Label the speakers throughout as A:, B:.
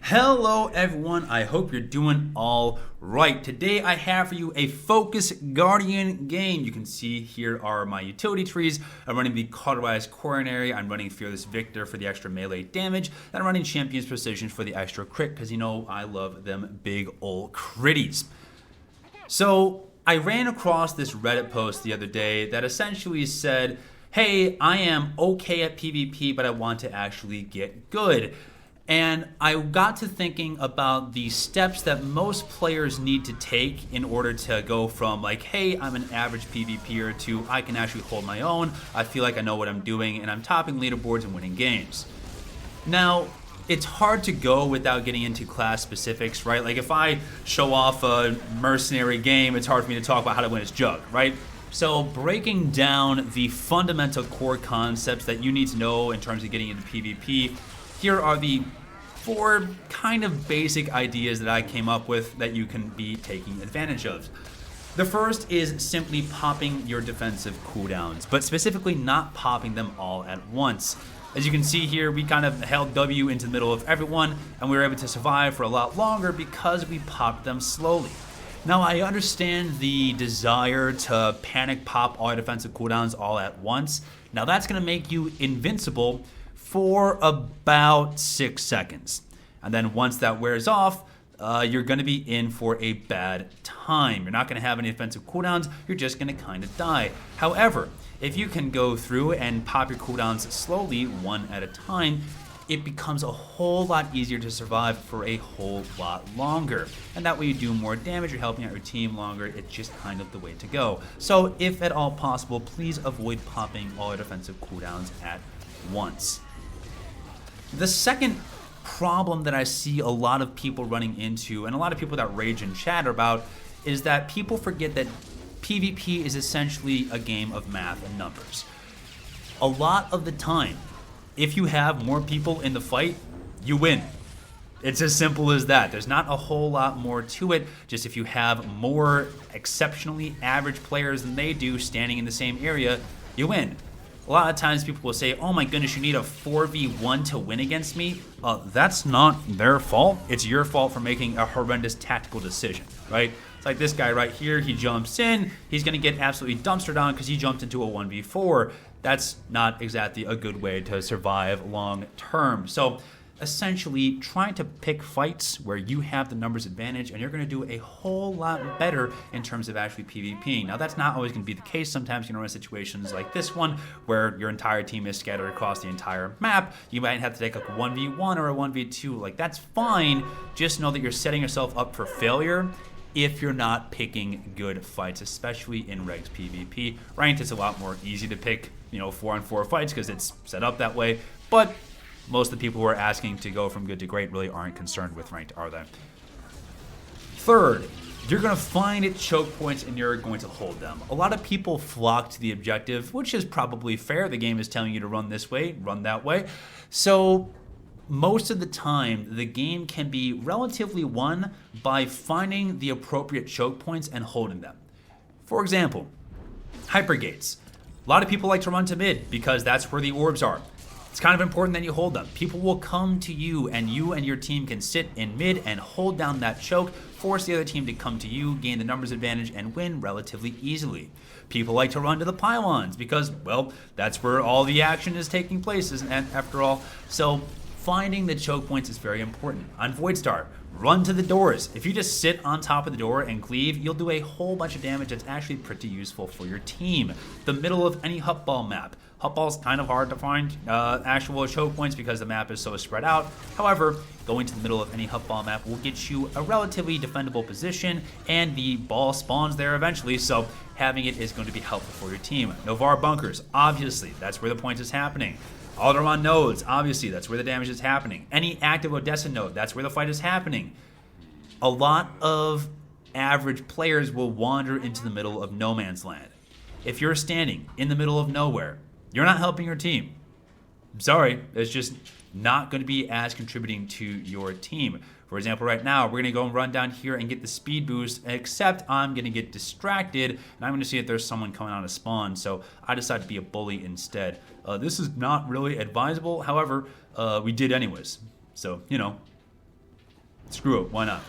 A: Hello everyone, I hope you're doing all right. Today I have for you a Focus Guardian game. You can see here are my utility trees. I'm running the Cauterized Coronary, I'm running Fearless Victor for the extra melee damage, and I'm running Champion's Precision for the extra crit, because you know I love them big ol' critties. So I ran across this Reddit post the other day that essentially said, hey, I am okay at PvP, but I want to actually get good. And I got to thinking about the steps that most players need to take in order to go from like, hey, I'm an average PvPer to I can actually hold my own, I feel like I know what I'm doing, and I'm topping leaderboards and winning games. Now, it's hard to go without getting into class specifics, right? Like if I show off a mercenary game, it's hard for me to talk about how to win its jug, right? So breaking down the fundamental core concepts that you need to know in terms of getting into PvP, here are the 4 kind of basic ideas that I came up with that you can be taking advantage of. The first is simply popping your defensive cooldowns, but specifically not popping them all at once. As you can see here, we kind of held W into the middle of everyone, and we were able to survive for a lot longer because we popped them slowly. Now, I understand the desire to panic pop all your defensive cooldowns all at once. Now, that's going to make you invincible for about 6 seconds. And then once that wears off, you're going to be in for a bad time. You're not going to have any defensive cooldowns, you're just going to kind of die. However, if you can go through and pop your cooldowns slowly, one at a time, it becomes a whole lot easier to survive for a whole lot longer. And that way you do more damage, you're helping out your team longer, it's just kind of the way to go. So if at all possible, please avoid popping all your defensive cooldowns at once. The second problem that I see a lot of people running into, and a lot of people that rage and chatter about, is that people forget that PvP is essentially a game of math and numbers. A lot of the time, if you have more people in the fight, you win. It's as simple as that. There's not a whole lot more to it. Just if you have more exceptionally average players than they do standing in the same area, you win. A lot of times people will say, oh my goodness, you need a 4v1 to win against me. That's not their fault. It's your fault for making a horrendous tactical decision, right? It's like this guy right here, he jumps in, he's gonna get absolutely dumpstered on because he jumped into a 1v4. That's not exactly a good way to survive long term. So essentially trying to pick fights where you have the numbers advantage and you're going to do a whole lot better in terms of actually PvP. Now that's not always going to be the case. Sometimes you run situations like this one where your entire team is scattered across the entire map. You might have to take like a 1v1 or a 1v2. Like that's fine. Just know that you're setting yourself up for failure if you're not picking good fights, especially in Regs PvP. Ranked, it's a lot more easy to pick, 4-on-4 fights because it's set up that way. But most of the people who are asking to go from good to great really aren't concerned with ranked, are they? Third, you're going to find choke points and you're going to hold them. A lot of people flock to the objective, which is probably fair. The game is telling you to run this way, run that way. So most of the time, the game can be relatively won by finding the appropriate choke points and holding them. For example, hyper gates. A lot of people like to run to mid because that's where the orbs are. It's kind of important that you hold them. People will come to you and your team can sit in mid and hold down that choke, force the other team to come to you, gain the numbers advantage, and win relatively easily. People like to run to the pylons because, well, that's where all the action is taking place, after all. So finding the choke points is very important. On SWTOR, run to the doors. If you just sit on top of the door and cleave, you'll do a whole bunch of damage that's actually pretty useful for your team. The middle of any hutball map. Hutball's kind of hard to find actual choke points because the map is so spread out. However, going to the middle of any hutball map will get you a relatively defendable position, and the ball spawns there eventually, so having it is going to be helpful for your team. Novar bunkers, obviously, that's where the point is happening. Alderaan nodes, obviously, that's where the damage is happening. Any active Odessa node, that's where the fight is happening. A lot of average players will wander into the middle of no man's land. If you're standing in the middle of nowhere, you're not helping your team. I'm sorry, it's just not going to be as contributing to your team. For example, right now, we're going to go and run down here and get the speed boost, except I'm going to get distracted, and I'm going to see if there's someone coming out of spawn, so I decide to be a bully instead. This is not really advisable, however, we did anyways. So, Screw it, why not?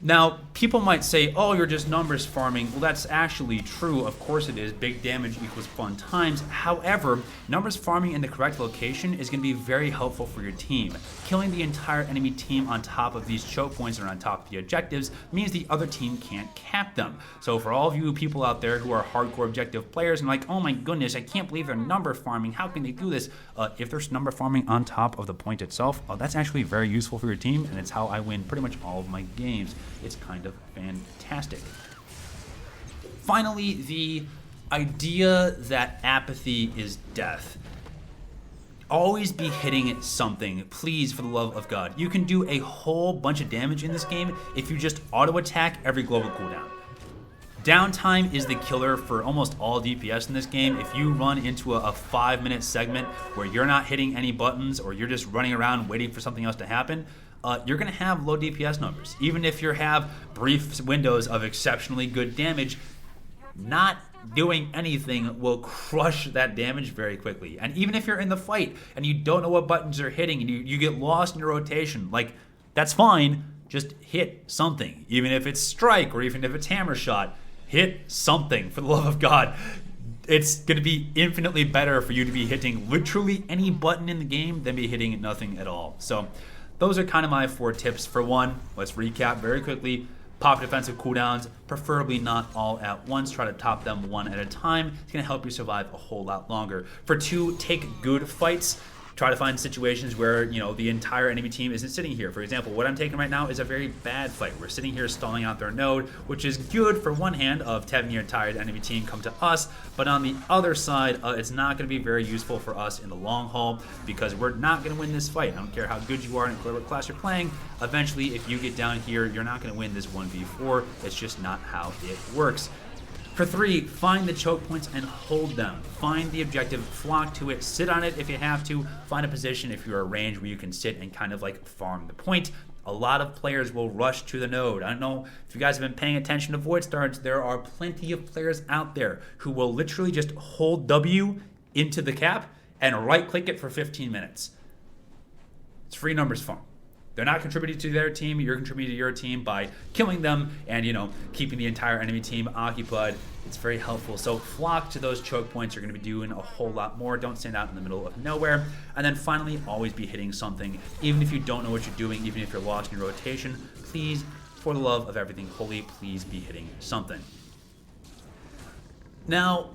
A: Now, people might say, oh, you're just numbers farming. Well, that's actually true. Of course it is. Big damage equals fun times. However, numbers farming in the correct location is going to be very helpful for your team. Killing the entire enemy team on top of these choke points or on top of the objectives means the other team can't cap them. So for all of you people out there who are hardcore objective players and like, oh my goodness, I can't believe they're number farming. How can they do this? If there's number farming on top of the point itself, that's actually very useful for your team, and it's how I win pretty much all of my games. It's kind of fantastic. Finally, the idea that apathy is death. Always be hitting something, please, for the love of God. You can do a whole bunch of damage in this game if you just auto-attack every global cooldown. Downtime is the killer for almost all DPS in this game. If you run into a 5-minute segment where you're not hitting any buttons or you're just running around waiting for something else to happen, you're going to have low DPS numbers. Even if you have brief windows of exceptionally good damage, not doing anything will crush that damage very quickly. And even if you're in the fight and you don't know what buttons are hitting and you get lost in your rotation, like, that's fine. Just hit something. Even if it's strike or even if it's hammer shot, hit something, for the love of God. It's going to be infinitely better for you to be hitting literally any button in the game than be hitting nothing at all. So those are kind of my 4 tips. For one, let's recap very quickly. Pop defensive cooldowns, preferably not all at once. Try to top them one at a time. It's going to help you survive a whole lot longer. For 2, take good fights. Try to find situations where, you know, the entire enemy team isn't sitting here. For example, what I'm taking right now is a very bad fight. We're sitting here stalling out their node, which is good for one hand of having your entire enemy team come to us, but on the other side, it's not going to be very useful for us in the long haul because we're not going to win this fight. I don't care how good you are and what class you're playing. Eventually, if you get down here, you're not going to win this 1v4. It's just not how it works. For 3, find the choke points and hold them. Find the objective, flock to it, sit on it if you have to, find a position if you're a range where you can sit and kind of like farm the point. A lot of players will rush to the node. I don't know if you guys have been paying attention to void starts, there are plenty of players out there who will literally just hold W into the cap and right click it for 15 minutes. It's free numbers farm. They're not contributing to their team, you're contributing to your team by killing them and, you know, keeping the entire enemy team occupied. It's very helpful. So flock to those choke points. You're going to be doing a whole lot more. Don't stand out in the middle of nowhere. And then finally, always be hitting something. Even if you don't know what you're doing, even if you're lost in your rotation, please, for the love of everything holy, please be hitting something. Now,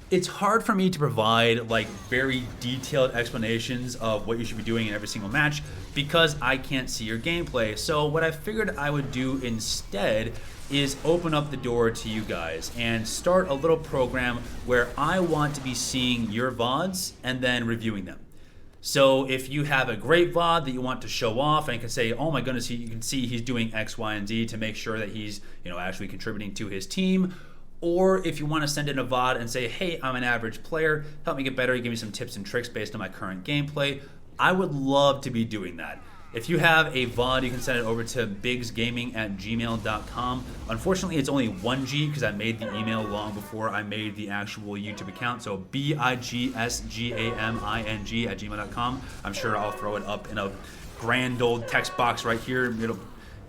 A: it's hard for me to provide like very detailed explanations of what you should be doing in every single match because I can't see your gameplay. So what I figured I would do instead is open up the door to you guys and start a little program where I want to be seeing your VODs and then reviewing them. So if you have a great VOD that you want to show off and can say, oh my goodness, you can see he's doing X, Y, and Z to make sure that he's, you know, actually contributing to his team. Or if you want to send in a VOD and say, hey, I'm an average player, help me get better, give me some tips and tricks based on my current gameplay, I would love to be doing that. If you have a VOD, you can send it over to bigsgaming@gmail.com. Unfortunately, it's only 1G because I made the email long before I made the actual YouTube account. So bigsgaming@gmail.com. I'm sure I'll throw it up in a grand old text box right here. It'll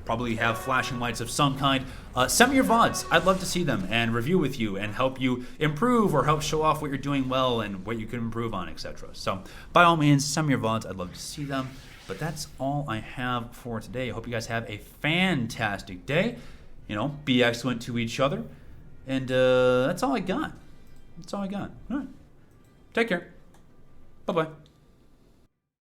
A: probably have flashing lights of some kind. Send me your VODs. I'd love to see them and review with you and help you improve or help show off what you're doing well and what you can improve on, etc. So by all means, send me your VODs. I'd love to see them. But that's all I have for today. I hope you guys have a fantastic day. You know, be excellent to each other. And that's all I got. That's all I got. All right. Take care. Bye-bye.